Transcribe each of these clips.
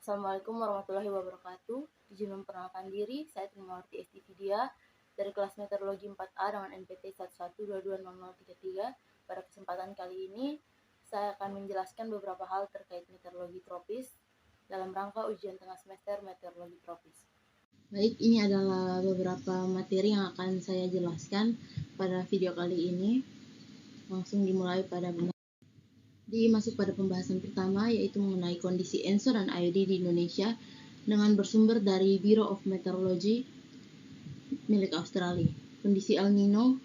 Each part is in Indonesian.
Assalamualaikum warahmatullahi wabarakatuh. Izin memperkenalkan diri, saya Trimawarti Estividia dari kelas Meteorologi 4A dengan NPT 11220033. Pada kesempatan kali ini, saya akan menjelaskan beberapa hal terkait meteorologi tropis dalam rangka ujian tengah semester meteorologi tropis. Baik, ini adalah beberapa materi yang akan saya jelaskan pada video kali ini. Langsung dimulai pada masuk pada pembahasan pertama, yaitu mengenai kondisi ENSO dan IOD di Indonesia dengan bersumber dari Bureau of Meteorology milik Australia. Kondisi El Nino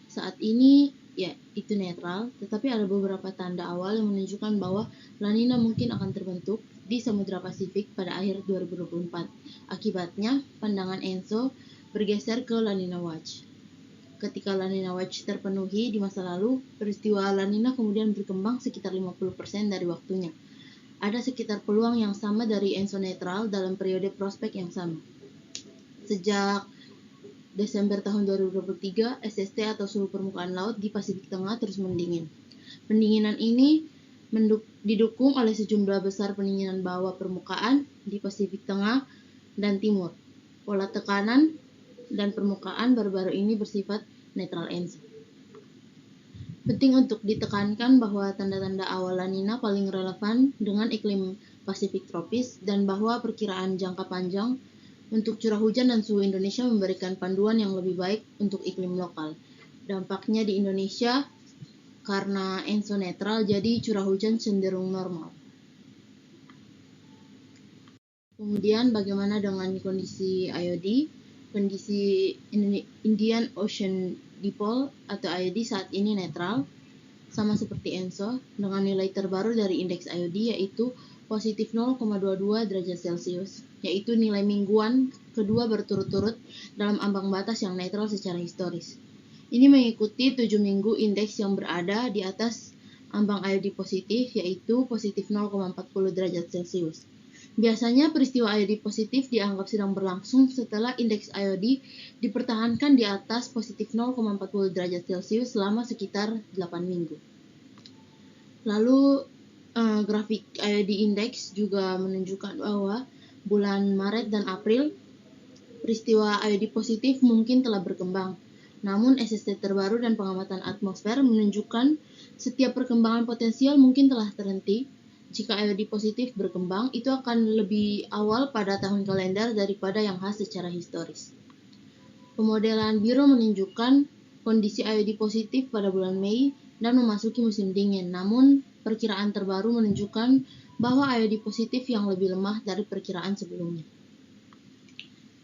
saat ini itu netral, tetapi ada beberapa tanda awal yang menunjukkan bahwa La Nina mungkin akan terbentuk di Samudra Pasifik pada akhir 2024. Akibatnya, pandangan ENSO bergeser ke La Nina Watch. Ketika La Nina Watch terpenuhi di masa lalu, peristiwa La Nina kemudian berkembang sekitar 50% dari waktunya. Ada sekitar peluang yang sama dari ENSO netral dalam periode prospek yang sama. Sejak Desember tahun 2023, SST atau suhu permukaan laut di Pasifik Tengah terus mendingin. Pendinginan ini didukung oleh sejumlah besar pendinginan bawah permukaan di Pasifik Tengah dan Timur. Pola tekanan dan permukaan baru-baru ini bersifat netral ENSO. Penting untuk ditekankan bahwa tanda-tanda awal La Nina paling relevan dengan iklim Pasifik tropis dan bahwa perkiraan jangka panjang untuk curah hujan dan suhu Indonesia memberikan panduan yang lebih baik untuk iklim lokal. Dampaknya di Indonesia karena ENSO netral, jadi curah hujan cenderung normal. Kemudian bagaimana dengan kondisi IOD? Kondisi Indian Ocean Dipole atau IOD saat ini netral, sama seperti ENSO, dengan nilai terbaru dari indeks IOD yaitu positif 0,22 derajat Celcius, yaitu nilai mingguan kedua berturut-turut dalam ambang batas yang netral secara historis. Ini mengikuti 7 minggu indeks yang berada di atas ambang IOD positif, yaitu positif 0,40 derajat Celcius. Biasanya peristiwa IOD positif dianggap sedang berlangsung setelah indeks IOD dipertahankan di atas positif 0,40 derajat Celcius selama sekitar 8 minggu. Lalu grafik IOD index juga menunjukkan bahwa bulan Maret dan April peristiwa IOD positif mungkin telah berkembang. Namun SST terbaru dan pengamatan atmosfer menunjukkan setiap perkembangan potensial mungkin telah terhenti. Jika IOD positif berkembang, itu akan lebih awal pada tahun kalender daripada yang khas secara historis. Pemodelan Bureau menunjukkan kondisi IOD positif pada bulan Mei dan memasuki musim dingin. Namun, perkiraan terbaru menunjukkan bahwa IOD positif yang lebih lemah dari perkiraan sebelumnya.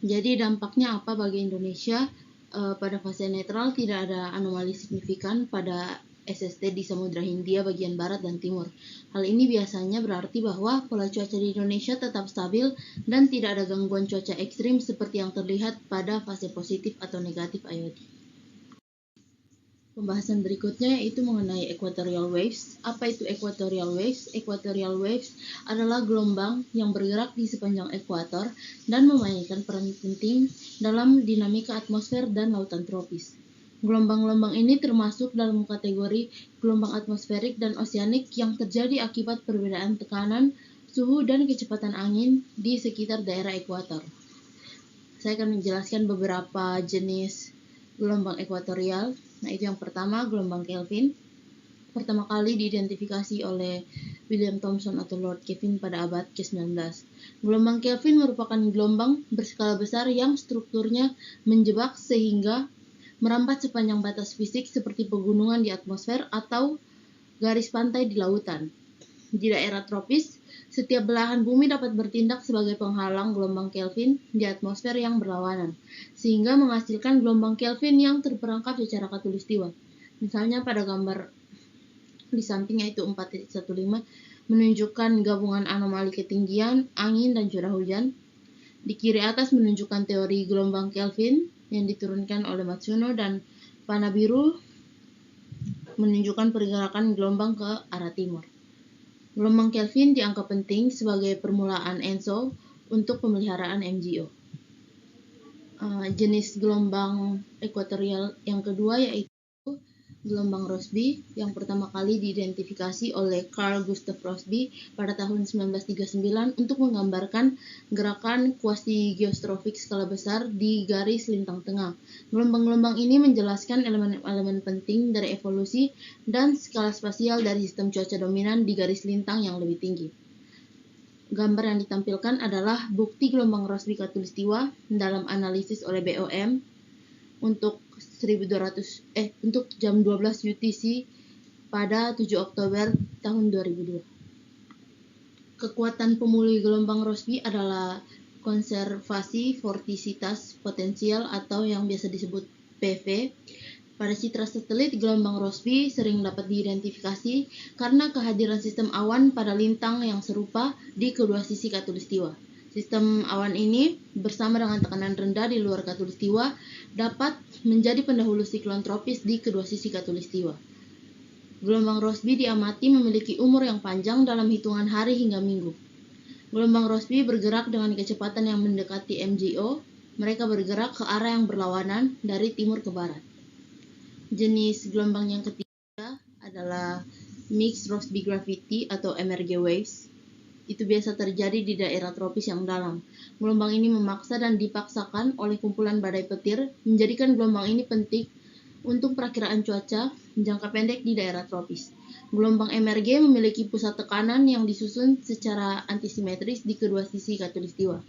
Jadi dampaknya apa bagi Indonesia? Pada fase netral tidak ada anomali signifikan pada SST di Samudra Hindia bagian barat dan timur. Hal ini biasanya berarti bahwa pola cuaca di Indonesia tetap stabil dan tidak ada gangguan cuaca ekstrim seperti yang terlihat pada fase positif atau negatif IOD. Pembahasan berikutnya yaitu mengenai equatorial waves. Apa itu equatorial waves? Equatorial waves adalah gelombang yang bergerak di sepanjang ekuator dan memainkan peran penting dalam dinamika atmosfer dan lautan tropis. Gelombang-gelombang ini termasuk dalam kategori gelombang atmosferik dan oseanik yang terjadi akibat perbedaan tekanan, suhu, dan kecepatan angin di sekitar daerah ekuator. Saya akan menjelaskan beberapa jenis gelombang ekuatorial. Nah, itu yang pertama, gelombang Kelvin. Pertama kali diidentifikasi oleh William Thomson atau Lord Kelvin pada abad ke-19. Gelombang Kelvin merupakan gelombang berskala besar yang strukturnya menjebak sehingga merambat sepanjang batas fisik seperti pegunungan di atmosfer atau garis pantai di lautan. Di daerah tropis, setiap belahan bumi dapat bertindak sebagai penghalang gelombang Kelvin di atmosfer yang berlawanan, sehingga menghasilkan gelombang Kelvin yang terperangkap secara khatulistiwa. Misalnya pada gambar di samping yaitu 4.15 menunjukkan gabungan anomali ketinggian, angin, dan curah hujan. Di kiri atas menunjukkan teori gelombang Kelvin yang diturunkan oleh Matsuno, dan panah biru menunjukkan pergerakan gelombang ke arah timur. Gelombang Kelvin dianggap penting sebagai permulaan ENSO untuk pemeliharaan MGO. Jenis gelombang ekuatorial yang kedua yaitu Gelombang Rossby yang pertama kali diidentifikasi oleh Carl Gustav Rossby pada tahun 1939 untuk menggambarkan gerakan quasi-geostrofik skala besar di garis lintang tengah. Gelombang-gelombang ini menjelaskan elemen-elemen penting dari evolusi dan skala spasial dari sistem cuaca dominan di garis lintang yang lebih tinggi. Gambar yang ditampilkan adalah bukti gelombang Rossby Khatulistiwa dalam analisis oleh BOM untuk jam 12 UTC pada 7 Oktober tahun 2002. Kekuatan pemulih gelombang Rossby adalah konservasi vortisitas potensial atau yang biasa disebut PV. Pada citra satelit, gelombang Rossby sering dapat diidentifikasi karena kehadiran sistem awan pada lintang yang serupa di kedua sisi khatulistiwa. Sistem awan ini bersama dengan tekanan rendah di luar khatulistiwa dapat menjadi pendahulu siklon tropis di kedua sisi khatulistiwa. Gelombang Rossby diamati memiliki umur yang panjang dalam hitungan hari hingga minggu. Gelombang Rossby bergerak dengan kecepatan yang mendekati MJO. Mereka bergerak ke arah yang berlawanan dari timur ke barat. Jenis gelombang yang ketiga adalah Mixed Rossby Gravity atau MRG Waves. Itu biasa terjadi di daerah tropis yang dalam. Gelombang ini memaksa dan dipaksakan oleh kumpulan badai petir, menjadikan gelombang ini penting untuk perakiraan cuaca jangka pendek di daerah tropis. Gelombang MRG memiliki pusat tekanan yang disusun secara antisimetris di kedua sisi khatulistiwa.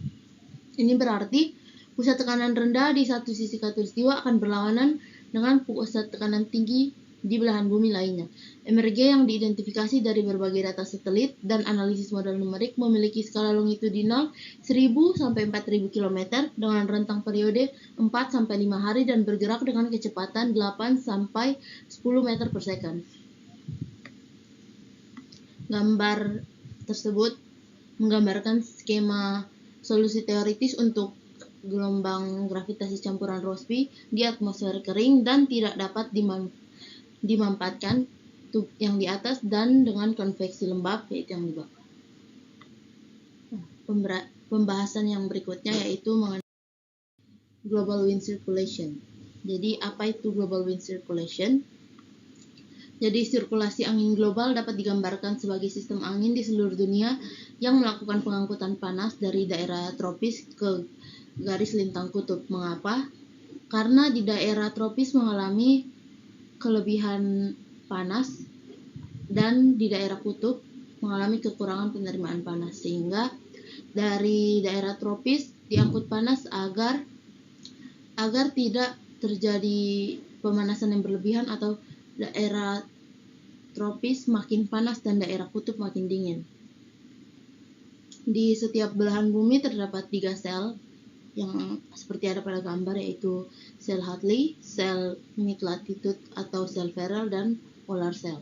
Ini berarti pusat tekanan rendah di satu sisi khatulistiwa akan berlawanan dengan pusat tekanan tinggi di belahan bumi lainnya. MRG yang diidentifikasi dari berbagai data satelit dan analisis model numerik memiliki skala longitudinal 1000 sampai 4000 km dengan rentang periode 4 sampai 5 hari dan bergerak dengan kecepatan 8 sampai 10 meter per second. Gambar tersebut menggambarkan skema solusi teoritis untuk gelombang gravitasi campuran Rossby di atmosfer kering dan tidak dapat dimanfaatkan yang di atas dan dengan konveksi lembab yaitu yang di bawah. Pembahasan yang berikutnya yaitu mengenai global wind circulation. Jadi apa itu global wind circulation? Jadi sirkulasi angin global dapat digambarkan sebagai sistem angin di seluruh dunia yang melakukan pengangkutan panas dari daerah tropis ke garis lintang kutub. Mengapa? Karena di daerah tropis mengalami kelebihan panas dan di daerah kutub mengalami kekurangan penerimaan panas, sehingga dari daerah tropis diangkut panas agar tidak terjadi pemanasan yang berlebihan atau daerah tropis makin panas dan daerah kutub makin dingin. Di setiap belahan bumi terdapat 3 sel yang seperti ada pada gambar, yaitu sel Hadley, sel mid latitude atau sel Ferrel, dan polar cell.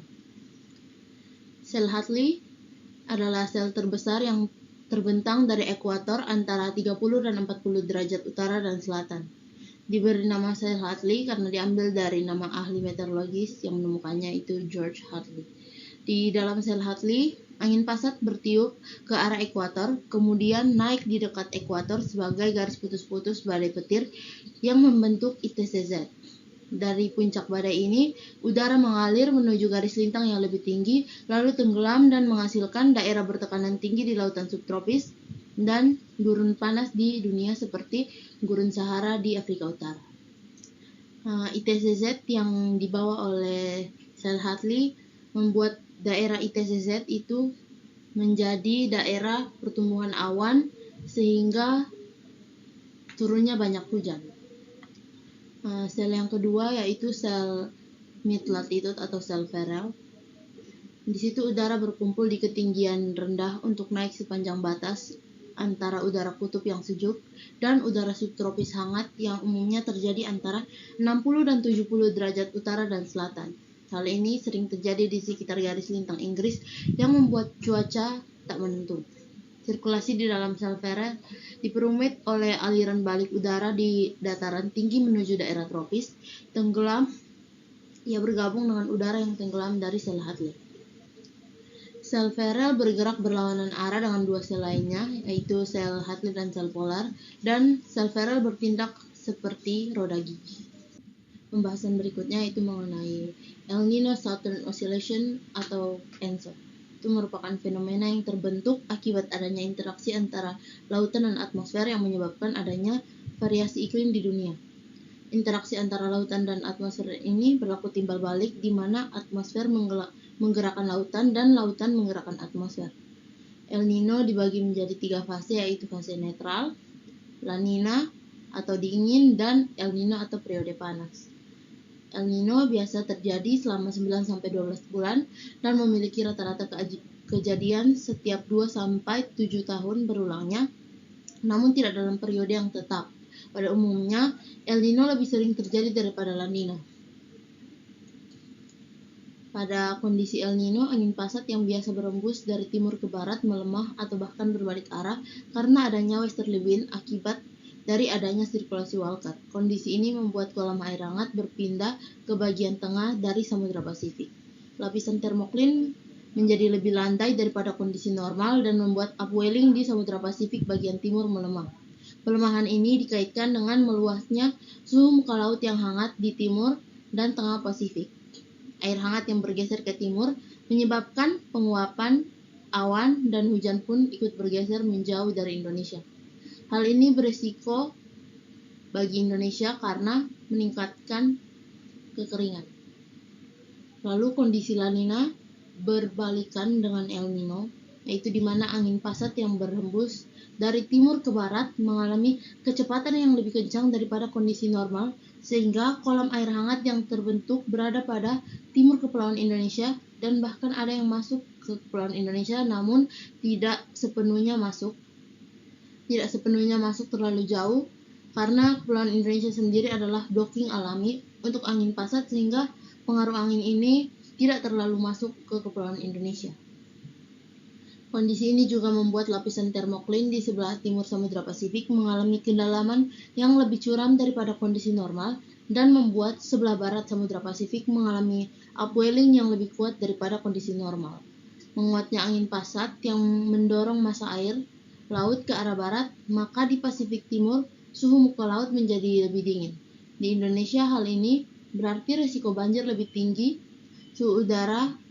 Sel Hadley adalah sel terbesar yang terbentang dari ekuator antara 30 dan 40 derajat utara dan selatan. Diberi nama sel Hadley karena diambil dari nama ahli meteorologis yang menemukannya, itu George Hadley. Di dalam sel Hadley, angin pasat bertiup ke arah ekuator, kemudian naik di dekat ekuator sebagai garis putus-putus badai petir yang membentuk ITCZ. Dari puncak badai ini, udara mengalir menuju garis lintang yang lebih tinggi, lalu tenggelam dan menghasilkan daerah bertekanan tinggi di lautan subtropis dan gurun panas di dunia seperti gurun Sahara di Afrika Utara. ITCZ yang dibawa oleh sel Hadley membuat daerah ITCZ itu menjadi daerah pertumbuhan awan sehingga turunnya banyak hujan. Sel yang kedua yaitu sel mid latitude atau sel Ferrel. Di situ udara berkumpul di ketinggian rendah untuk naik sepanjang batas antara udara kutub yang sejuk dan udara subtropis hangat yang umumnya terjadi antara 60 dan 70 derajat utara dan selatan. Hal ini sering terjadi di sekitar garis lintang Inggris yang membuat cuaca tak menentu. Sirkulasi di dalam sel Ferrel diperumit oleh aliran balik udara di dataran tinggi menuju daerah tropis. Tenggelam, ia bergabung dengan udara yang tenggelam dari sel Hadley. Sel Ferrel bergerak berlawanan arah dengan 2 sel lainnya, yaitu sel Hadley dan sel polar, dan sel Ferrel bertindak seperti roda gigi. pembahasan berikutnya yaitu mengenai El Nino Southern Oscillation atau ENSO. Itu merupakan fenomena yang terbentuk akibat adanya interaksi antara lautan dan atmosfer yang menyebabkan adanya variasi iklim di dunia. Interaksi antara lautan dan atmosfer ini berlaku timbal balik, di mana atmosfer menggerakkan lautan dan lautan menggerakkan atmosfer. El Nino dibagi menjadi 3 fase, yaitu fase netral, La Nina atau dingin, dan El Nino atau periode panas. El Nino biasa terjadi selama 9-12 bulan dan memiliki rata-rata kejadian setiap 2-7 tahun berulangnya, namun tidak dalam periode yang tetap. Pada umumnya, El Nino lebih sering terjadi daripada La Nina. Pada kondisi El Nino, angin pasat yang biasa berembus dari timur ke barat melemah atau bahkan berbalik arah karena adanya westerly wind akibat dari adanya sirkulasi Walker. Kondisi ini membuat kolam air hangat berpindah ke bagian tengah dari Samudra Pasifik. Lapisan termoklin menjadi lebih landai daripada kondisi normal dan membuat upwelling di Samudra Pasifik bagian timur melemah. Pelemahan ini dikaitkan dengan meluasnya suhu muka laut yang hangat di timur dan tengah Pasifik. Air hangat yang bergeser ke timur menyebabkan penguapan awan dan hujan pun ikut bergeser menjauh dari Indonesia. Hal ini berisiko bagi Indonesia karena meningkatkan kekeringan. Lalu kondisi La Nina berbalikan dengan El Nino, yaitu di mana angin pasat yang berhembus dari timur ke barat mengalami kecepatan yang lebih kencang daripada kondisi normal, sehingga kolam air hangat yang terbentuk berada pada timur Kepulauan Indonesia dan bahkan ada yang masuk ke Kepulauan Indonesia namun tidak sepenuhnya masuk terlalu jauh, karena Kepulauan Indonesia sendiri adalah docking alami untuk angin pasat, sehingga pengaruh angin ini tidak terlalu masuk ke Kepulauan Indonesia. Kondisi ini juga membuat lapisan termoklin di sebelah timur Samudra Pasifik mengalami kedalaman yang lebih curam daripada kondisi normal dan membuat sebelah barat Samudra Pasifik mengalami upwelling yang lebih kuat daripada kondisi normal. Menguatnya angin pasat yang mendorong massa air laut ke arah barat, maka di Pasifik Timur suhu muka laut menjadi lebih dingin. Di Indonesia hal ini berarti risiko banjir lebih tinggi, suhu udara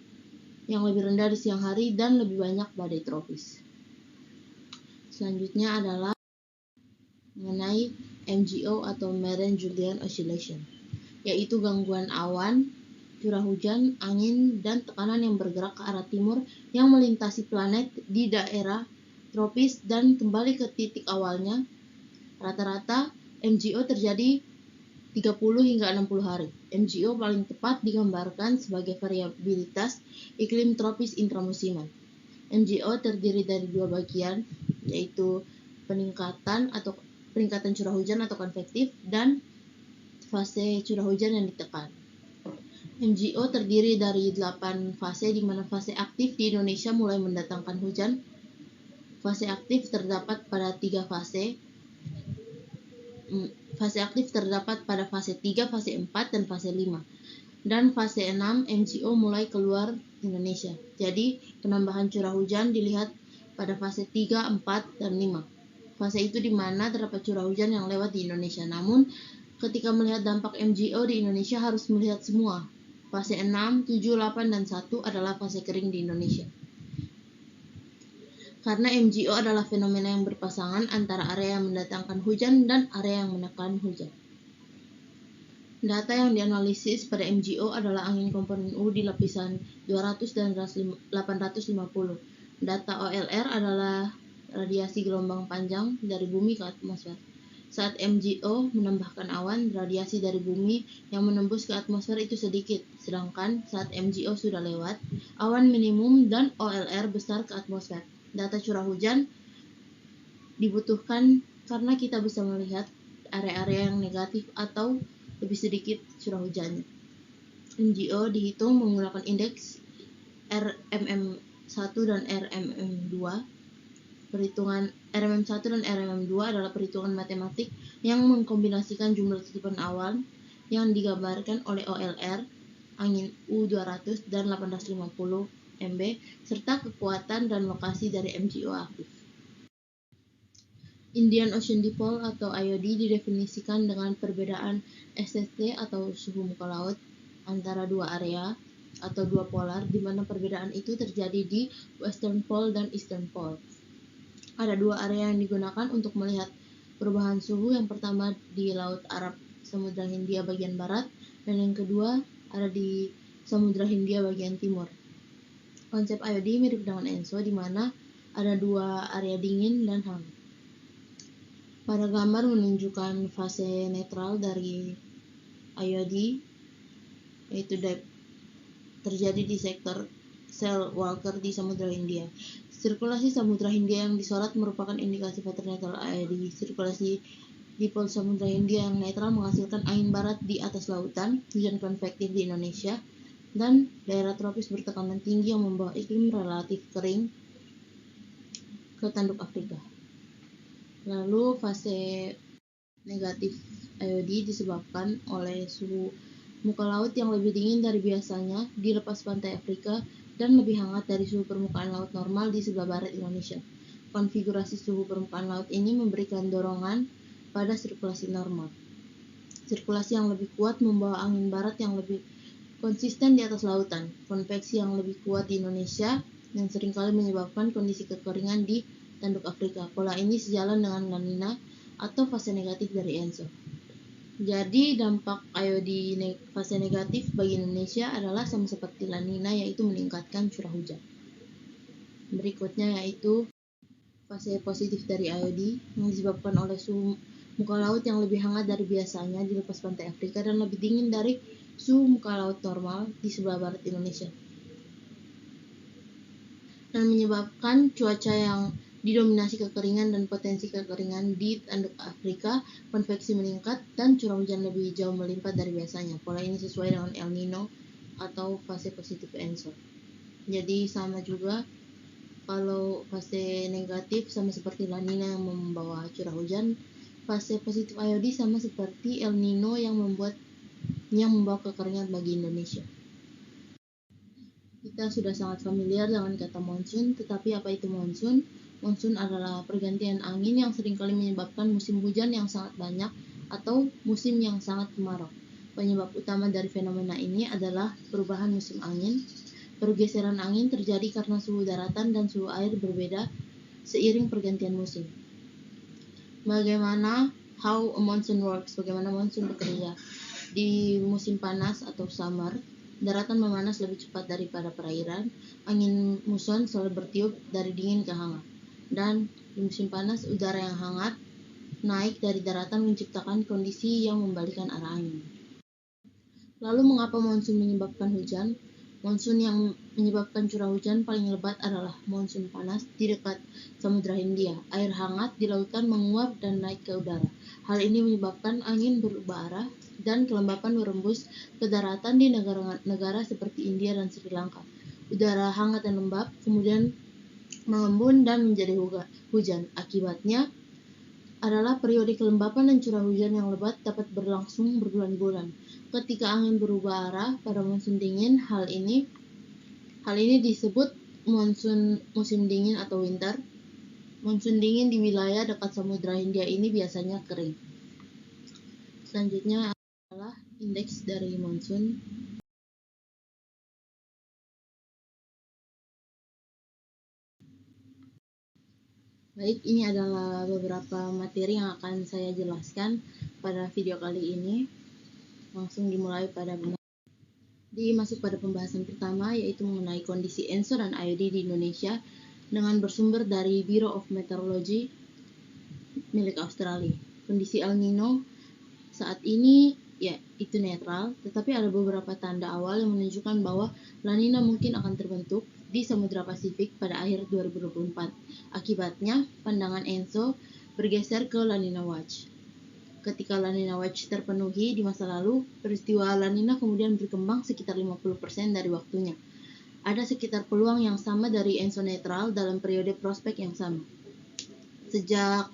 yang lebih rendah di siang hari, dan lebih banyak badai tropis. Selanjutnya adalah mengenai MJO atau Marian-Julian Oscillation, yaitu gangguan awan, curah hujan, angin, dan tekanan yang bergerak ke arah timur yang melintasi planet di daerah tropis dan kembali ke titik awalnya. Rata-rata MJO terjadi 30 hingga 60 hari. MJO paling tepat digambarkan sebagai variabilitas iklim tropis intramusiman. MJO terdiri dari 2 bagian, yaitu peningkatan curah hujan atau konvektif dan fase curah hujan yang ditekan. MJO terdiri dari 8 fase, di mana fase aktif di Indonesia mulai mendatangkan hujan. Fase aktif terdapat pada 3 fase. Fase aktif terdapat pada fase 3, fase 4, dan fase 5. Dan fase 6 MJO mulai keluar Indonesia. Jadi, penambahan curah hujan dilihat pada fase 3, 4, dan 5. Fase itu di mana terdapat curah hujan yang lewat di Indonesia. Namun, ketika melihat dampak MJO di Indonesia harus melihat semua. Fase 6, 7, 8, dan 1 adalah fase kering di Indonesia. Karena MJO adalah fenomena yang berpasangan antara area yang mendatangkan hujan dan area yang menekan hujan. Data yang dianalisis pada MJO adalah angin komponen U di lapisan 200 dan 850. Data OLR adalah radiasi gelombang panjang dari bumi ke atmosfer. Saat MJO menambahkan awan, radiasi dari bumi yang menembus ke atmosfer itu sedikit, sedangkan saat MJO sudah lewat, awan minimum dan OLR besar ke atmosfer. Data curah hujan dibutuhkan karena kita bisa melihat area-area yang negatif atau lebih sedikit curah hujannya. MJO dihitung menggunakan indeks RMM1 dan RMM2. Perhitungan RMM1 dan RMM2 adalah perhitungan matematik yang mengkombinasikan jumlah tutupan awan yang digambarkan oleh OLR, angin U200 dan 850 MB, serta kekuatan dan lokasi dari MJO aktif. Indian Ocean Dipole atau IOD didefinisikan dengan perbedaan SST atau suhu muka laut antara dua area atau dua polar, di mana perbedaan itu terjadi di Western Pole dan Eastern Pole. Ada dua area yang digunakan untuk melihat perubahan suhu. Yang pertama di Laut Arab Samudra Hindia bagian barat, dan yang kedua ada di Samudra Hindia bagian timur. Konsep IOD mirip dengan ENSO, di mana ada dua area dingin dan hangat. Pada gambar menunjukkan fase netral dari IOD, yaitu terjadi di sektor sel Walker di Samudra Hindia. Sirkulasi Samudra Hindia yang disorot merupakan indikasi fase netral IOD. Sirkulasi di Pol Samudra Hindia yang netral menghasilkan angin barat di atas lautan, hujan konvektif di Indonesia, dan daerah tropis bertekanan tinggi yang membawa iklim relatif kering ke tanduk Afrika. Lalu fase negatif IOD disebabkan oleh suhu muka laut yang lebih dingin dari biasanya di lepas pantai Afrika dan lebih hangat dari suhu permukaan laut normal di sebelah barat Indonesia. Konfigurasi suhu permukaan laut ini memberikan dorongan pada sirkulasi normal. Sirkulasi yang lebih kuat membawa angin barat yang lebih konsisten di atas lautan. Konveksi yang lebih kuat di Indonesia yang seringkali menyebabkan kondisi kekeringan di tanduk Afrika. Pola ini sejalan dengan La Nina atau fase negatif dari ENSO. Jadi dampak IOD fase negatif bagi Indonesia adalah sama seperti La Nina, yaitu meningkatkan curah hujan. Berikutnya yaitu fase positif dari IOD yang disebabkan oleh suhu muka laut yang lebih hangat dari biasanya di lepas pantai Afrika dan lebih dingin dari suhu muka laut normal di sebelah barat Indonesia, dan menyebabkan cuaca yang didominasi kekeringan dan potensi kekeringan di tanduk Afrika. Konveksi meningkat dan curah hujan lebih jauh melimpah dari biasanya. Pola ini sesuai dengan El Nino atau fase positif ENSO. Jadi sama juga, kalau fase negatif sama seperti La Nina yang membawa curah hujan, fase positif IOD sama seperti El Nino yang membawa kekeringan bagi Indonesia. Kita sudah sangat familiar dengan kata monsun, tetapi apa itu monsun? Monsun adalah pergantian angin yang seringkali menyebabkan musim hujan yang sangat banyak atau musim yang sangat kemarau. Penyebab utama dari fenomena ini adalah perubahan musim angin. Pergeseran angin terjadi karena suhu daratan dan suhu air berbeda seiring pergantian musim. Bagaimana monsoon works? Bagaimana monsoon bekerja? Di musim panas atau summer, daratan memanas lebih cepat daripada perairan. Angin muson selalu bertiup dari dingin ke hangat. Dan di musim panas, udara yang hangat naik dari daratan menciptakan kondisi yang membalikan arah angin. Lalu mengapa monsun menyebabkan hujan? Monsun yang menyebabkan curah hujan paling lebat adalah monsun panas di dekat Samudra Hindia. Air hangat di lautan menguap dan naik ke udara. Hal ini menyebabkan angin berubah arah dan kelembapan berembus ke daratan di negara-negara seperti India dan Sri Lanka. Udara hangat dan lembab kemudian mengembun dan menjadi hujan. Akibatnya adalah periode kelembapan dan curah hujan yang lebat dapat berlangsung berbulan-bulan. Ketika angin berubah arah pada monsun dingin, hal ini disebut monsun musim dingin atau winter. Monsun dingin di wilayah dekat Samudra Hindia ini biasanya kering. Selanjutnya adalah indeks dari monsun. Baik, ini adalah beberapa materi yang akan saya jelaskan pada video kali ini. Langsung dimulai masuk pada pembahasan pertama, yaitu mengenai kondisi ENSO dan IOD di Indonesia dengan bersumber dari Bureau of Meteorology milik Australia. Kondisi El Nino saat ini itu netral, tetapi ada beberapa tanda awal yang menunjukkan bahwa La Nina mungkin akan terbentuk di Samudra Pasifik pada akhir 2024. Akibatnya, pandangan ENSO bergeser ke La Nina Watch. Ketika La Nina Watch terpenuhi di masa lalu, peristiwa La Nina kemudian berkembang sekitar 50% dari waktunya. Ada sekitar peluang yang sama dari ENSO netral dalam periode prospek yang sama. Sejak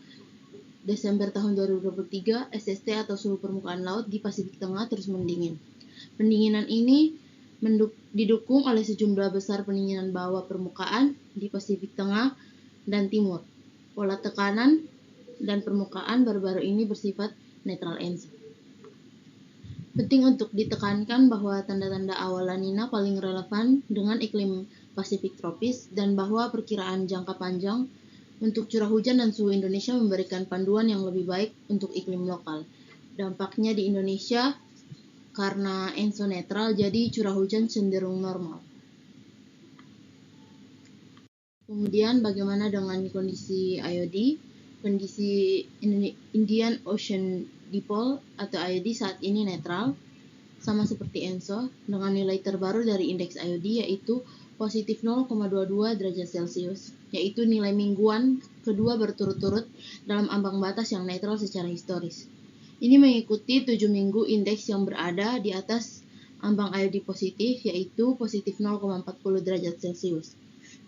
Desember tahun 2023, SST atau suhu permukaan laut di Pasifik Tengah terus mendingin. Pendinginan ini didukung oleh sejumlah besar pendinginan bawah permukaan di Pasifik Tengah dan Timur. Pola tekanan dan permukaan baru-baru ini bersifat netral ENSO. Penting untuk ditekankan bahwa tanda-tanda awal La Nina paling relevan dengan iklim Pasifik tropis dan bahwa perkiraan jangka panjang untuk curah hujan dan suhu Indonesia memberikan panduan yang lebih baik untuk iklim lokal. Dampaknya di Indonesia karena ENSO netral, jadi curah hujan cenderung normal. Kemudian bagaimana dengan kondisi IOD? Kondisi Indian Ocean Dipole atau IOD saat ini netral, sama seperti ENSO, dengan nilai terbaru dari indeks IOD yaitu positif 0,22 derajat Celcius, yaitu nilai mingguan kedua berturut-turut dalam ambang batas yang netral secara historis. Ini mengikuti 7 minggu indeks yang berada di atas ambang IOD positif, yaitu positif 0,40 derajat Celcius.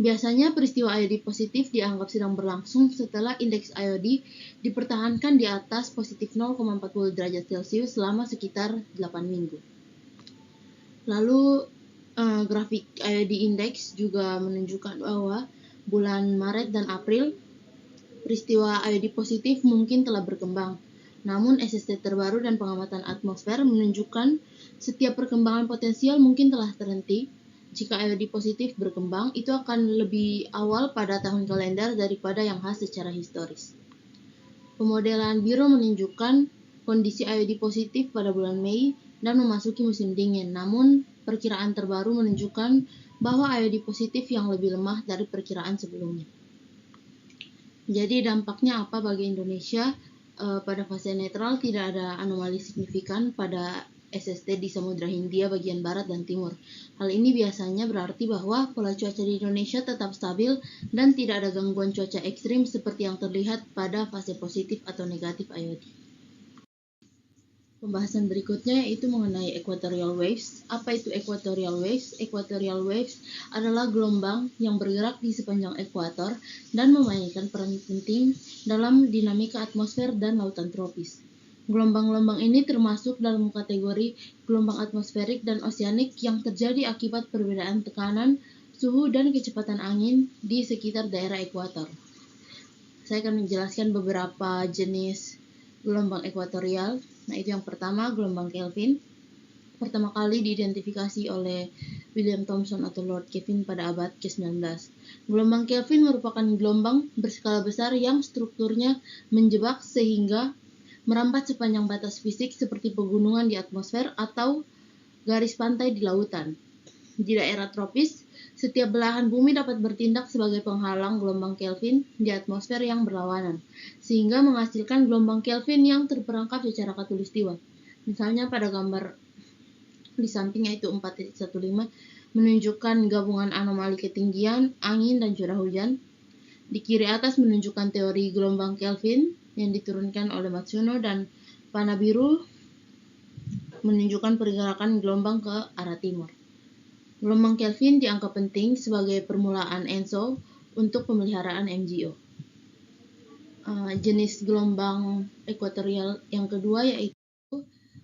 Biasanya peristiwa IOD positif dianggap sedang berlangsung setelah indeks IOD dipertahankan di atas positif 0,40 derajat Celcius selama sekitar 8 minggu. Lalu grafik IOD index juga menunjukkan bahwa bulan Maret dan April peristiwa IOD positif mungkin telah berkembang. Namun SST terbaru dan pengamatan atmosfer menunjukkan setiap perkembangan potensial mungkin telah terhenti. Jika IOD positif berkembang, itu akan lebih awal pada tahun kalender daripada yang khas secara historis. Pemodelan Biro menunjukkan kondisi IOD positif pada bulan Mei dan memasuki musim dingin. Namun, perkiraan terbaru menunjukkan bahwa IOD positif yang lebih lemah dari perkiraan sebelumnya. Jadi dampaknya apa bagi Indonesia? Pada fase netral tidak ada anomali signifikan pada SST di Samudra Hindia bagian barat dan timur. Hal ini biasanya berarti bahwa pola cuaca di Indonesia tetap stabil dan tidak ada gangguan cuaca ekstrim seperti yang terlihat pada fase positif atau negatif IOD. Pembahasan berikutnya yaitu mengenai equatorial waves. Apa itu equatorial waves? Equatorial waves adalah gelombang yang bergerak di sepanjang ekuator dan memainkan peran penting dalam dinamika atmosfer dan lautan tropis. Gelombang-gelombang ini termasuk dalam kategori gelombang atmosferik dan oseanik yang terjadi akibat perbedaan tekanan, suhu, dan kecepatan angin di sekitar daerah ekuator. Saya akan menjelaskan beberapa jenis gelombang ekuatorial. Nah, itu yang pertama, gelombang Kelvin. Pertama kali diidentifikasi oleh William Thomson atau Lord Kelvin pada abad ke-19. Gelombang Kelvin merupakan gelombang berskala besar yang strukturnya menjebak sehingga merambat sepanjang batas fisik seperti pegunungan di atmosfer atau garis pantai di lautan. Di daerah tropis, setiap belahan bumi dapat bertindak sebagai penghalang gelombang Kelvin di atmosfer yang berlawanan, sehingga menghasilkan gelombang Kelvin yang terperangkap secara khatulistiwa. Misalnya pada gambar di samping yaitu 4.15 menunjukkan gabungan anomali ketinggian, angin, dan curah hujan. Di kiri atas menunjukkan teori gelombang Kelvin yang diturunkan oleh Matsuno, dan panah biru menunjukkan pergerakan gelombang ke arah timur. Gelombang Kelvin dianggap penting sebagai permulaan ENSO untuk pemeliharaan MGO. Jenis gelombang ekuatorial yang kedua yaitu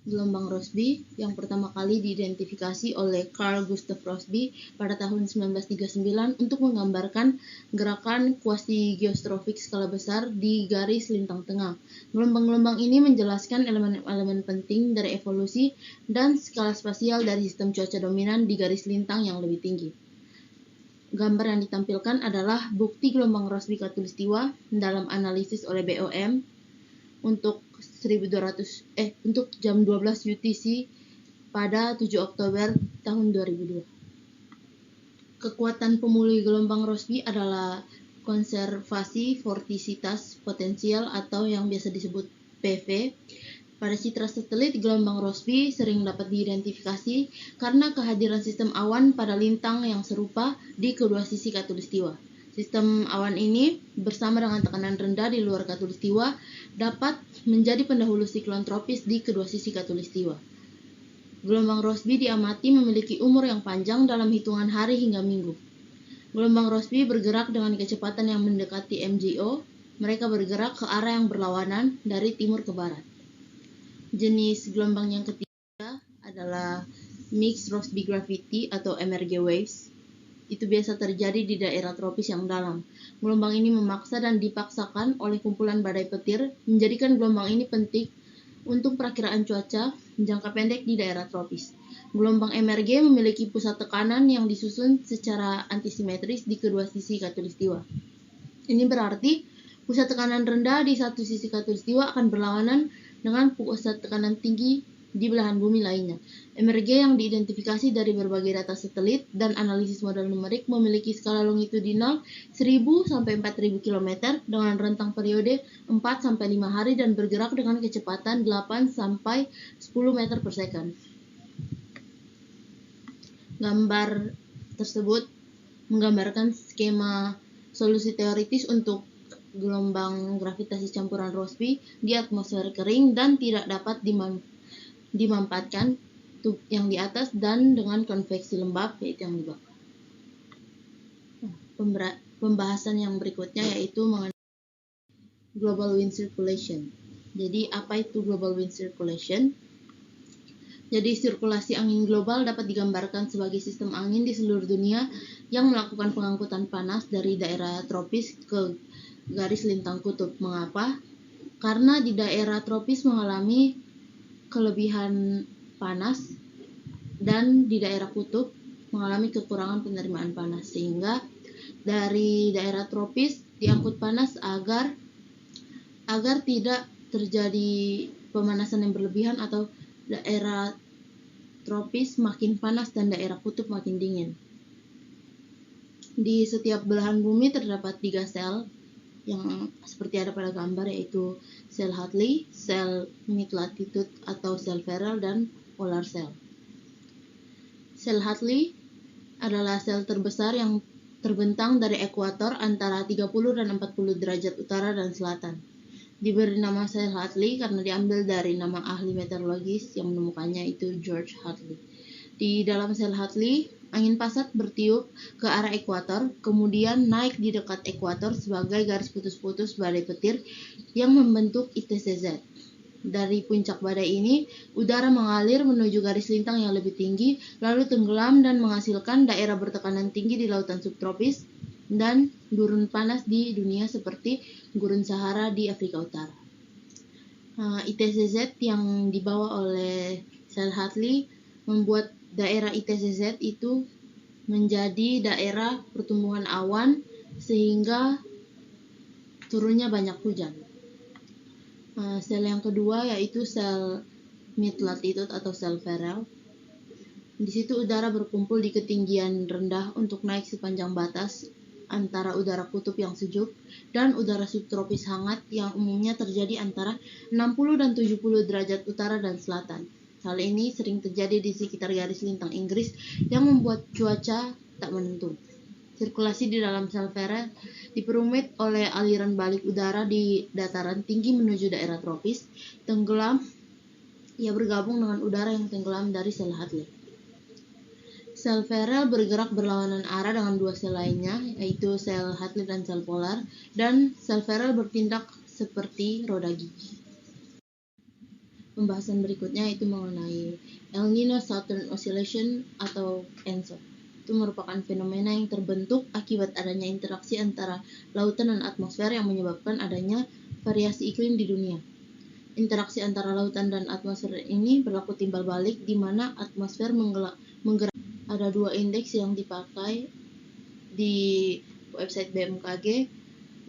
gelombang Rossby yang pertama kali diidentifikasi oleh Carl Gustav Rossby pada tahun 1939 untuk menggambarkan gerakan quasi-geostrofik skala besar di garis lintang tengah. Gelombang-gelombang ini menjelaskan elemen-elemen penting dari evolusi dan skala spasial dari sistem cuaca dominan di garis lintang yang lebih tinggi. Gambar yang ditampilkan adalah bukti gelombang Rossby khatulistiwa dalam analisis oleh BOM untuk jam 12 UTC pada 7 Oktober tahun 2002. Kekuatan pemulih gelombang Rossby adalah konservasi vortisitas potensial atau yang biasa disebut PV. Pada citra satelit, gelombang Rossby sering dapat diidentifikasi karena kehadiran sistem awan pada lintang yang serupa di kedua sisi khatulistiwa. Sistem awan ini bersama dengan tekanan rendah di luar khatulistiwa dapat menjadi pendahulu siklon tropis di kedua sisi khatulistiwa. Gelombang Rossby diamati memiliki umur yang panjang dalam hitungan hari hingga minggu. Gelombang Rossby bergerak dengan kecepatan yang mendekati MGO. Mereka bergerak ke arah yang berlawanan dari timur ke barat. Jenis gelombang yang ketiga adalah Mixed Rossby Gravity atau MRG Waves. itu biasa terjadi di daerah tropis yang dalam. Gelombang ini memaksa dan dipaksakan oleh kumpulan badai petir, menjadikan gelombang ini penting untuk perakiraan cuaca jangka pendek di daerah tropis. Gelombang MRG memiliki pusat tekanan yang disusun secara antisimetris di kedua sisi khatulistiwa. Ini berarti pusat tekanan rendah di satu sisi khatulistiwa akan berlawanan dengan pusat tekanan tinggi di belahan bumi lainnya. MRG yang diidentifikasi dari berbagai data satelit dan analisis model numerik memiliki skala longitudinal 1000 sampai 4000 km dengan rentang periode 4 sampai 5 hari dan bergerak dengan kecepatan 8 sampai 10 meter per second. Gambar tersebut menggambarkan skema solusi teoritis untuk gelombang gravitasi campuran Rossby di atmosfer kering dan tidak dapat dimanfaatkan yang di atas dan dengan konveksi lembab yaitu yang di bawah. Pembahasan yang berikutnya yaitu mengenai global wind circulation. Jadi apa itu global wind circulation? Jadi sirkulasi angin global dapat digambarkan sebagai sistem angin di seluruh dunia yang melakukan pengangkutan panas dari daerah tropis ke garis lintang kutub. Mengapa? Karena di daerah tropis mengalami kelebihan panas dan di daerah kutub mengalami kekurangan penerimaan panas, sehingga dari daerah tropis diangkut panas agar tidak terjadi pemanasan yang berlebihan atau daerah tropis makin panas dan daerah kutub makin dingin. Di setiap belahan bumi terdapat 3 sel yang seperti ada pada gambar, yaitu sel Hadley, sel mid latitude atau sel Ferrel, dan polar cell. Sel Hadley adalah sel terbesar yang terbentang dari ekuator antara 30 dan 40 derajat utara dan selatan. Diberi nama sel Hadley karena diambil dari nama ahli meteorologis yang menemukannya, itu George Hadley. Di dalam sel Hadley, angin pasat bertiup ke arah ekuator, kemudian naik di dekat ekuator sebagai garis putus-putus badai petir yang membentuk ITCZ. Dari puncak badai ini, udara mengalir menuju garis lintang yang lebih tinggi, lalu tenggelam dan menghasilkan daerah bertekanan tinggi di lautan subtropis dan gurun panas di dunia seperti gurun Sahara di Afrika Utara. ITCZ yang dibawa oleh sel Hadley membuat daerah ITCZ itu menjadi daerah pertumbuhan awan sehingga turunnya banyak hujan. Sel yang kedua yaitu sel mid latitude atau sel Ferrel. Di situ udara berkumpul di ketinggian rendah untuk naik sepanjang batas antara udara kutub yang sejuk dan udara subtropis hangat yang umumnya terjadi antara 60 dan 70 derajat utara dan selatan. Hal ini sering terjadi di sekitar garis lintang Inggris yang membuat cuaca tak menentu. Sirkulasi di dalam sel Ferrel diperumit oleh aliran balik udara di dataran tinggi menuju daerah tropis. Tenggelam, ia bergabung dengan udara yang tenggelam dari sel Hadley. Sel Ferrel bergerak berlawanan arah dengan 2 sel lainnya, yaitu sel Hadley dan sel polar, dan sel Ferrel bertindak seperti roda gigi. Pembahasan berikutnya itu mengenai El Niño Southern Oscillation atau ENSO. Itu merupakan fenomena yang terbentuk akibat adanya interaksi antara lautan dan atmosfer yang menyebabkan adanya variasi iklim di dunia. Interaksi antara lautan dan atmosfer ini berlaku timbal balik, di mana atmosfer menggerak. Ada 2 indeks yang dipakai di website BMKG,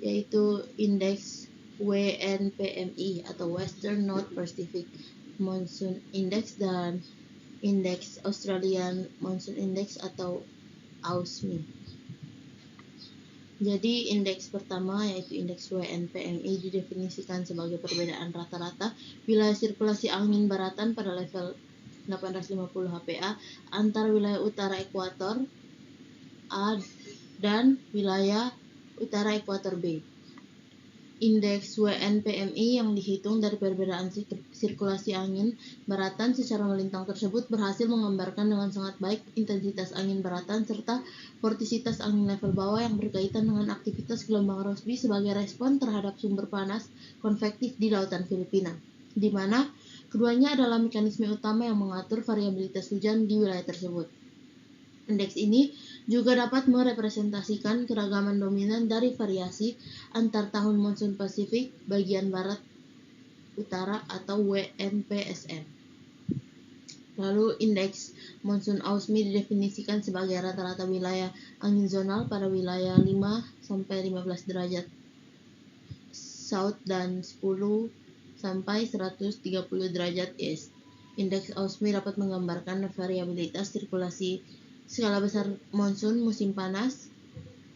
yaitu indeks WNPMI atau Western North Pacific Monsoon Index dan indeks Australian Monsoon Index atau AUSMI. Jadi indeks pertama yaitu indeks WNPMI didefinisikan sebagai perbedaan rata-rata wilayah sirkulasi angin baratan pada level 850 HPA antara wilayah utara ekuator A dan wilayah utara ekuator B. Indeks WNPMI yang dihitung dari perbedaan sirkulasi angin baratan secara melintang tersebut berhasil menggambarkan dengan sangat baik intensitas angin baratan serta vortisitas angin level bawah yang berkaitan dengan aktivitas gelombang Rossby sebagai respon terhadap sumber panas konvektif di lautan Filipina, di mana keduanya adalah mekanisme utama yang mengatur variabilitas hujan di wilayah tersebut. Indeks ini juga dapat merepresentasikan keragaman dominan dari variasi antar tahun monsun Pasifik bagian barat utara atau WNPSM. Lalu indeks monsun AUSMI didefinisikan sebagai rata-rata wilayah angin zonal pada wilayah 5-15 derajat South dan 10 sampai 130 derajat East. Indeks AUSMI dapat menggambarkan variabilitas sirkulasi skala besar monsun musim panas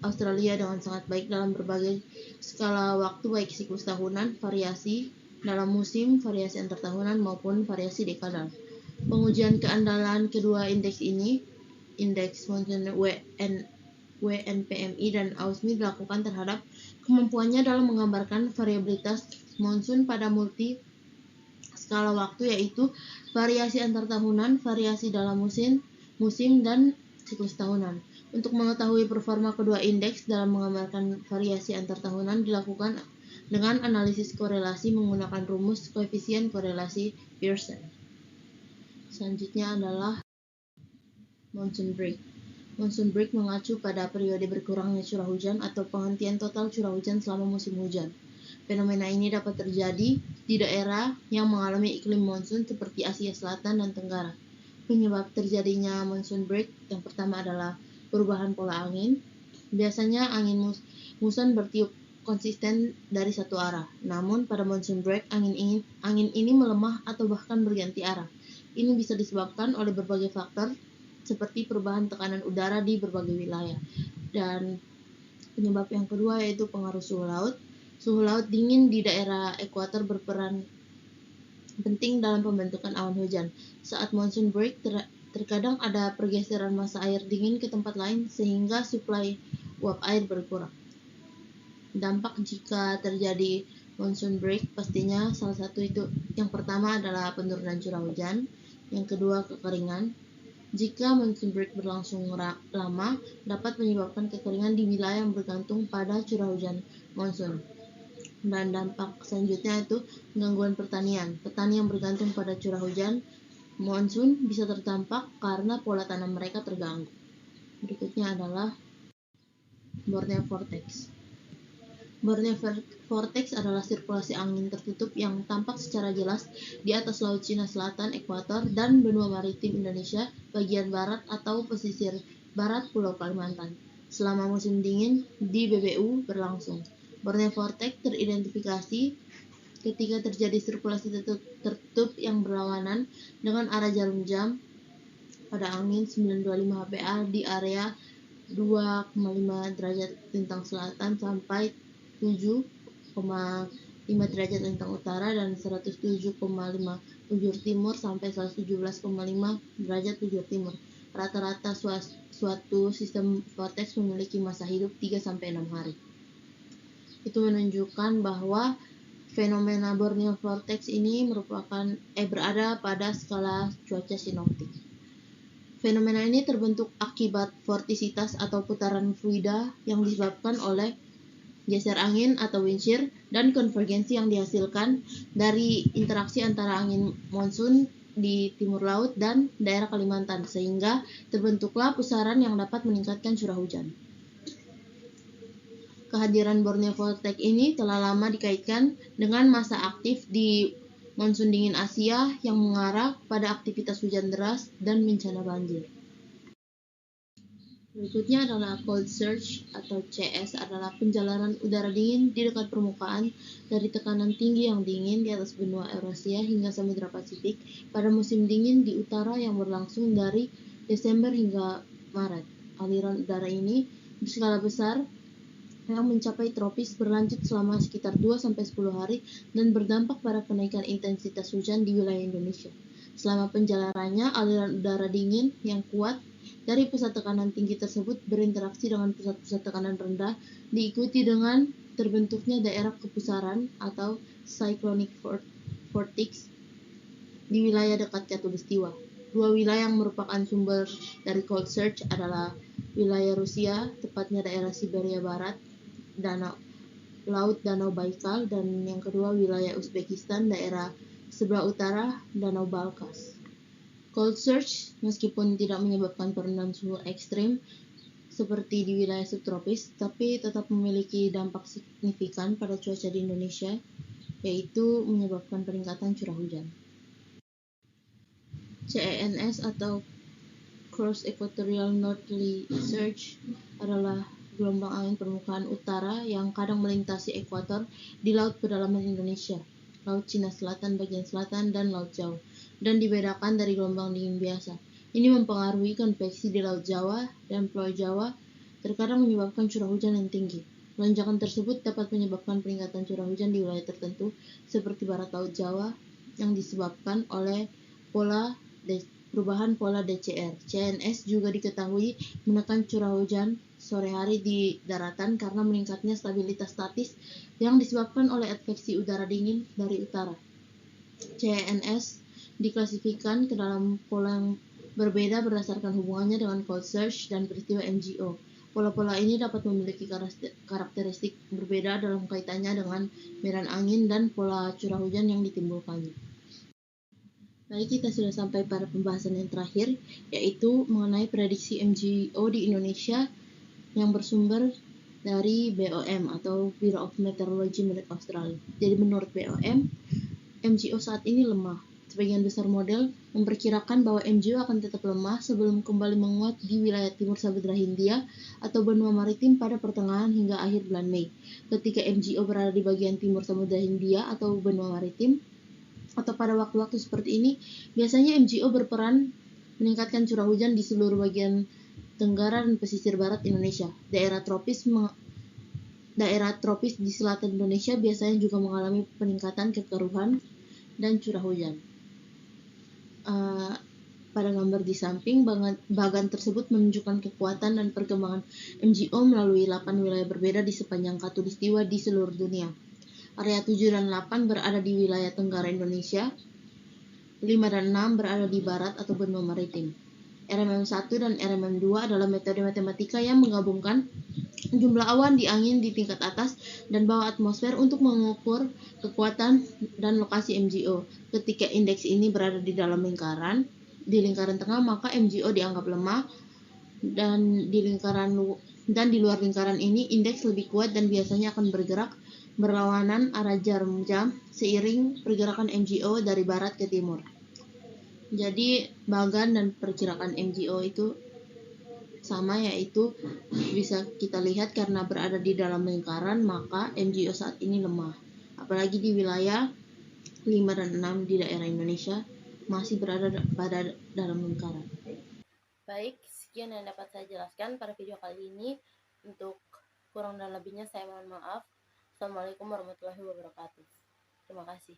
Australia dengan sangat baik dalam berbagai skala waktu baik siklus tahunan, variasi dalam musim, variasi antar tahunan maupun variasi dekadal. Pengujian keandalan kedua indeks ini, indeks monsun WNPMI dan AUSMI dilakukan terhadap kemampuannya dalam menggambarkan variabilitas monsun pada multi skala waktu, yaitu variasi antar tahunan, variasi dalam musim, dan siklus tahunan. Untuk mengetahui performa kedua indeks dalam menggambarkan variasi antar tahunan dilakukan dengan analisis korelasi menggunakan rumus koefisien korelasi Pearson. Selanjutnya adalah monsoon break. Monsoon break mengacu pada periode berkurangnya curah hujan atau penghentian total curah hujan selama musim hujan. Fenomena ini dapat terjadi di daerah yang mengalami iklim monsun seperti Asia Selatan dan Tenggara. Penyebab terjadinya monsoon break yang pertama adalah perubahan pola angin. Biasanya angin muson bertiup konsisten dari satu arah. Namun pada monsoon break angin ini melemah atau bahkan berganti arah. Ini bisa disebabkan oleh berbagai faktor seperti perubahan tekanan udara di berbagai wilayah. Dan penyebab yang kedua yaitu pengaruh suhu laut. Suhu laut dingin di daerah ekuator berperan penting dalam pembentukan awan hujan. Saat monsoon break, terkadang ada pergeseran massa air dingin ke tempat lain sehingga suplai uap air berkurang. Dampak jika terjadi monsoon break pastinya salah satu itu yang pertama adalah penurunan curah hujan, yang kedua kekeringan. Jika monsoon break berlangsung lama, dapat menyebabkan kekeringan di wilayah yang bergantung pada curah hujan monsoon. Dan dampak selanjutnya itu gangguan pertanian. Petani yang bergantung pada curah hujan monsoon bisa terdampak karena pola tanam mereka terganggu. Berikutnya adalah Borneo Vortex. Borneo Vortex adalah sirkulasi angin tertutup yang tampak secara jelas di atas Laut Cina Selatan, ekuator, dan benua maritim Indonesia bagian barat atau pesisir barat Pulau Kalimantan selama musim dingin di BBU berlangsung. Borneo Vortex teridentifikasi ketika terjadi sirkulasi tertutup yang berlawanan dengan arah jarum jam pada angin 925 HPA di area 2,5 derajat lintang selatan sampai 7,5 derajat lintang utara dan 107,5 bujur timur sampai 117,5 derajat bujur timur. Rata-rata suatu sistem vortex memiliki masa hidup 3-6 hari. Itu menunjukkan bahwa fenomena Borneo Vortex ini berada pada skala cuaca sinoptik. Fenomena ini terbentuk akibat vortisitas atau putaran fluida yang disebabkan oleh geser angin atau wind shear dan konvergensi yang dihasilkan dari interaksi antara angin monsun di timur laut dan daerah Kalimantan sehingga terbentuklah pusaran yang dapat meningkatkan curah hujan. Kehadiran Borneo Vortex ini telah lama dikaitkan dengan masa aktif di monsun dingin Asia yang mengarah pada aktivitas hujan deras dan bencana banjir. Berikutnya adalah cold surge atau CS adalah penjalaran udara dingin di dekat permukaan dari tekanan tinggi yang dingin di atas benua Eurasia hingga Samudra Pasifik pada musim dingin di utara yang berlangsung dari Desember hingga Maret. Aliran udara ini berskala besar yang mencapai tropis berlanjut selama sekitar 2-10 hari dan berdampak pada kenaikan intensitas hujan di wilayah Indonesia. Selama penjalarannya, aliran udara dingin yang kuat dari pusat tekanan tinggi tersebut berinteraksi dengan pusat-pusat tekanan rendah, diikuti dengan terbentuknya daerah kepusaran atau cyclonic vortex di wilayah dekat Khatulistiwa. Dua wilayah yang merupakan sumber dari cold surge adalah wilayah Rusia, tepatnya daerah Siberia Barat, Laut Danau Baikal, dan yang kedua wilayah Uzbekistan, daerah sebelah utara Danau Balkas. Cold surge meskipun tidak menyebabkan penurunan suhu ekstrim seperti di wilayah subtropis, tapi tetap memiliki dampak signifikan pada cuaca di Indonesia, yaitu menyebabkan peningkatan curah hujan. CENS atau Cross Equatorial Northerly Surge adalah gelombang angin permukaan utara yang kadang melintasi ekuator di laut pedalaman Indonesia, Laut Cina Selatan bagian selatan, dan Laut Jawa, dan dibedakan dari gelombang dingin biasa. Ini mempengaruhi konveksi di Laut Jawa dan Pulau Jawa, terkadang menyebabkan curah hujan yang tinggi. Lonjakan tersebut dapat menyebabkan peningkatan curah hujan di wilayah tertentu, seperti barat Laut Jawa, yang disebabkan oleh perubahan pola DCR. CNS juga diketahui menekan curah hujan sore hari di daratan karena meningkatnya stabilitas statis yang disebabkan oleh adveksi udara dingin dari utara. CNS diklasifikasikan ke dalam pola yang berbeda berdasarkan hubungannya dengan cold surge dan peristiwa MGO. Pola-pola ini dapat memiliki karakteristik berbeda dalam kaitannya dengan medan angin dan pola curah hujan yang ditimbulkannya. Baik, kita sudah sampai pada pembahasan yang terakhir, yaitu mengenai prediksi MGO di Indonesia yang bersumber dari BOM atau Bureau of Meteorology milik Australia. Jadi menurut BOM, MGO saat ini lemah. Sebagian besar model memperkirakan bahwa MGO akan tetap lemah sebelum kembali menguat di wilayah timur Samudra Hindia atau benua maritim pada pertengahan hingga akhir bulan Mei. Ketika MGO berada di bagian timur Samudra Hindia atau benua maritim, atau pada waktu-waktu seperti ini, biasanya MGO berperan meningkatkan curah hujan di seluruh bagian tenggara dan pesisir barat Indonesia. Daerah tropis di selatan Indonesia biasanya juga mengalami peningkatan kekeruhan dan curah hujan. Pada gambar di samping, bagan tersebut menunjukkan kekuatan dan perkembangan MGO melalui 8 wilayah berbeda di sepanjang khatulistiwa di seluruh dunia. Area 7 dan 8 berada di wilayah tenggara Indonesia, 5 dan 6 berada di barat atau benua maritim. RMM 1 dan RMM 2 adalah metode matematika yang menggabungkan jumlah awan di angin di tingkat atas dan bawah atmosfer untuk mengukur kekuatan dan lokasi MGO. Ketika indeks ini berada di dalam lingkaran tengah, maka MGO dianggap lemah, dan di luar lingkaran ini indeks lebih kuat dan biasanya akan bergerak berlawanan arah jarum jam seiring pergerakan MGO dari barat ke timur. Jadi bagan dan pergerakan MGO itu sama, yaitu bisa kita lihat karena berada di dalam lingkaran, maka MGO saat ini lemah. Apalagi di wilayah 5 dan 6 di daerah Indonesia masih berada pada dalam lingkaran. Baik, sekian yang dapat saya jelaskan pada video kali ini. Untuk kurang dan lebihnya saya mohon maaf. Assalamualaikum warahmatullahi wabarakatuh. Terima kasih.